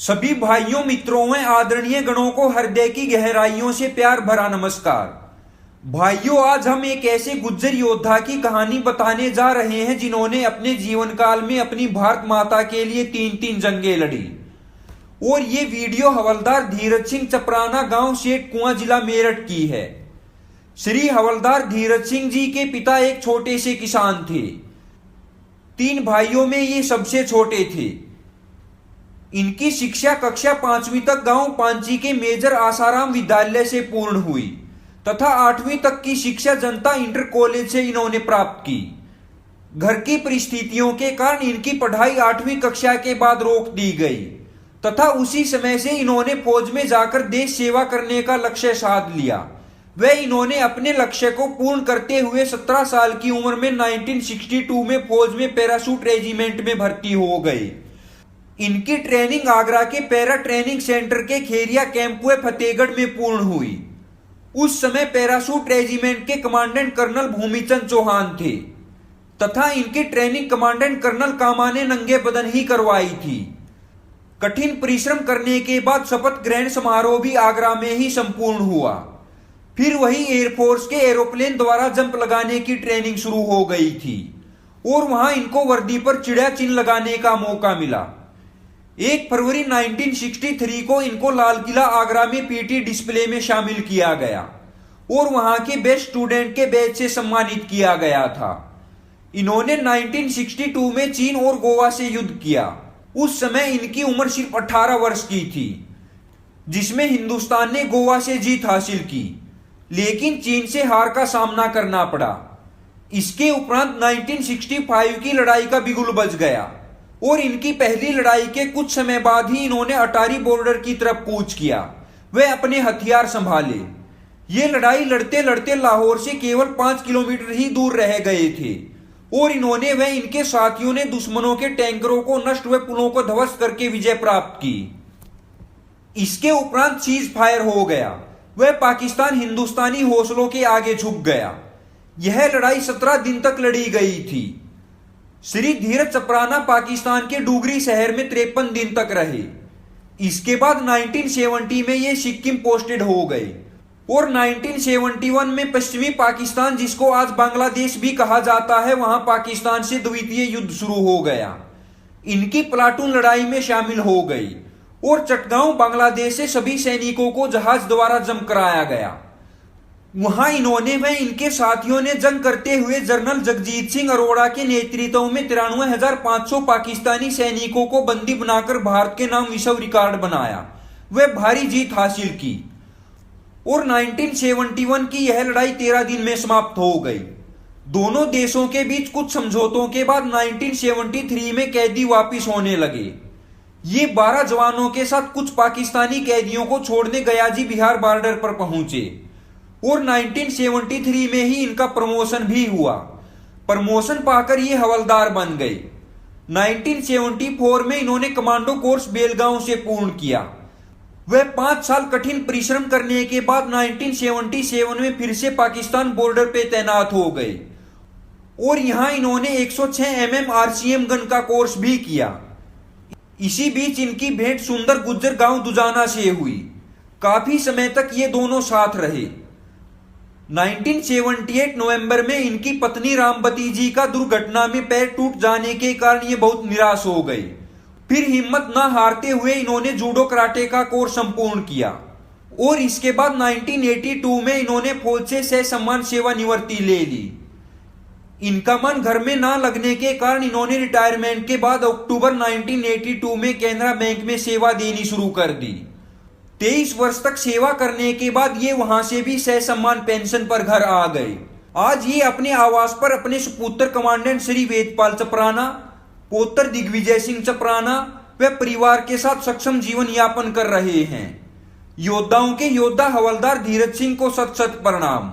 सभी भाइयों मित्रों व आदरणीय गणों को हृदय की गहराइयों से प्यार भरा नमस्कार। भाइयों, आज हम एक ऐसे गुज्जर योद्धा की कहानी बताने जा रहे हैं जिन्होंने अपने जीवन काल में अपनी भारत माता के लिए 3 जंगें लड़ी। और ये वीडियो हवलदार धीरज सिंह चपराना, गांव सेठ कुआं, जिला मेरठ की है। श्री हवलदार धीरज सिंह जी के पिता एक छोटे से किसान थे। 3 भाइयों में ये सबसे छोटे थे। इनकी शिक्षा कक्षा 5वीं तक गांव पांची के मेजर आसाराम विद्यालय से पूर्ण हुई तथा 8वीं तक की शिक्षा जनता इंटर कॉलेज से इन्होंने प्राप्त की। घर की परिस्थितियों के कारण इनकी पढ़ाई 8वीं कक्षा के बाद रोक दी गई तथा उसी समय से इन्होंने फौज में जाकर देश सेवा करने का लक्ष्य साध लिया। वह इन्होंने अपने लक्ष्य को पूर्ण करते हुए 17 साल की उम्र में 1962 में फौज में पैराशूट रेजिमेंट में भर्ती हो गए। इनकी ट्रेनिंग आगरा के पैरा ट्रेनिंग सेंटर के खेरिया कैंप व फतेहगढ़ में पूर्ण हुई। उस समय पैराशूट रेजिमेंट के कमांडेंट कर्नल भूमिचंद चौहान थे तथा इनकी ट्रेनिंग कमांडेंट कर्नल कामा ने नंगे बदन ही करवाई थी। कठिन परिश्रम करने के बाद शपथ ग्रहण समारोह भी आगरा में ही संपूर्ण हुआ। फिर वही एयरफोर्स के एरोप्लेन द्वारा जंप लगाने की ट्रेनिंग शुरू हो गई थी और वहां इनको वर्दी पर चिड़िया चिन्ह लगाने का मौका मिला। 1 फरवरी 1963 को इनको लाल किला आगरा में पीटी डिस्प्ले में शामिल किया गया और वहां के बेस्ट स्टूडेंट के बैच से सम्मानित किया गया था। इन्होंने 1962 में चीन और गोवा से युद्ध किया। उस समय इनकी उम्र सिर्फ 18 वर्ष की थी, जिसमें हिंदुस्तान ने गोवा से जीत हासिल की, लेकिन चीन से हार का सामना करना पड़ा। इसके उपरांत 1965 की लड़ाई का बिगुल बज गया और इनकी पहली लड़ाई के कुछ समय बाद ही इन्होंने अटारी बॉर्डर की तरफ कूच किया। वे अपने हथियार संभाले। ये लड़ाई लड़ते लड़ते लाहौर से केवल 5 किलोमीटर ही दूर रह गए थे और इन्होंने व इनके साथियों ने दुश्मनों के टैंकरों को नष्ट व पुलों को ध्वस्त करके विजय प्राप्त की। इसके उपरांत सीज फायर हो गया। वह पाकिस्तान हिंदुस्तानी हौसलों के आगे झुक गया। यह लड़ाई 17 दिन तक लड़ी गई थी। श्री धीरज चपराना पाकिस्तान के डुगरी शहर में 53 दिन तक रहे। इसके बाद 1970 में ये सिक्किम पोस्टेड हो गए और 1971 में पश्चिमी पाकिस्तान, जिसको आज बांग्लादेश भी कहा जाता है, वहां पाकिस्तान से द्वितीय युद्ध शुरू हो गया। इनकी प्लाटून लड़ाई में शामिल हो गई और चटगांव बांग्लादेश से सभी सैनिकों को जहाज द्वारा जंप कराया गया। वहां इन्होंने व इनके साथियों ने जंग करते हुए जनरल जगजीत सिंह अरोड़ा के नेतृत्व में 93,500 पाकिस्तानी सैनिकों को बंदी बनाकर भारत के नाम विश्व रिकॉर्ड बनाया। वह भारी जीत हासिल की और 1971 की यह लड़ाई 13 दिन में समाप्त हो गई। दोनों देशों के बीच कुछ समझौतों के बाद 1973 में कैदी वापिस होने लगे। ये 12 जवानों के साथ कुछ पाकिस्तानी कैदियों को छोड़ने गयाजी बिहार बॉर्डर पर पहुंचे और 1973 में ही इनका प्रमोशन भी हुआ। प्रमोशन पाकर ये हवलदार बन गए। 1974 में इन्होंने कमांडो कोर्स बेलगांव से पूर्ण किया। वह 5 साल कठिन परिश्रम करने के बाद 1977 में फिर से पाकिस्तान बॉर्डर पे तैनात हो गए और यहां इन्होंने 106 mm RCM गन का कोर्स भी किया। इसी बीच इनकी भेंट सुंदर गुज्जर गांव दुजाना से हुई। काफी समय तक ये दोनों साथ रहे। 1978 नवंबर में इनकी पत्नी रामवती जी का दुर्घटना में पैर टूट जाने के कारण ये बहुत निराश हो गए। फिर हिम्मत न हारते हुए इन्होंने जूडो कराटे का कोर्स संपूर्ण किया और इसके बाद 1982 में इन्होंने फौज से ससम्मान सेवानिवृत्ति ले ली। इनका मन घर में ना लगने के कारण इन्होंने रिटायरमेंट के बाद अक्टूबर 1982 में केनरा बैंक में सेवा देनी शुरू कर दी। 23 वर्ष तक सेवा करने के बाद ये वहां से भी ससम्मान पेंशन पर घर आ गए। आज ये अपने आवास पर अपने सुपुत्र कमांडेंट श्री वेदपाल चपराना, पौत्र दिग्विजय सिंह चपराना व परिवार के साथ सक्षम जीवन यापन कर रहे हैं। योद्धाओं के योद्धा हवलदार धीरज सिंह को सत सत प्रणाम।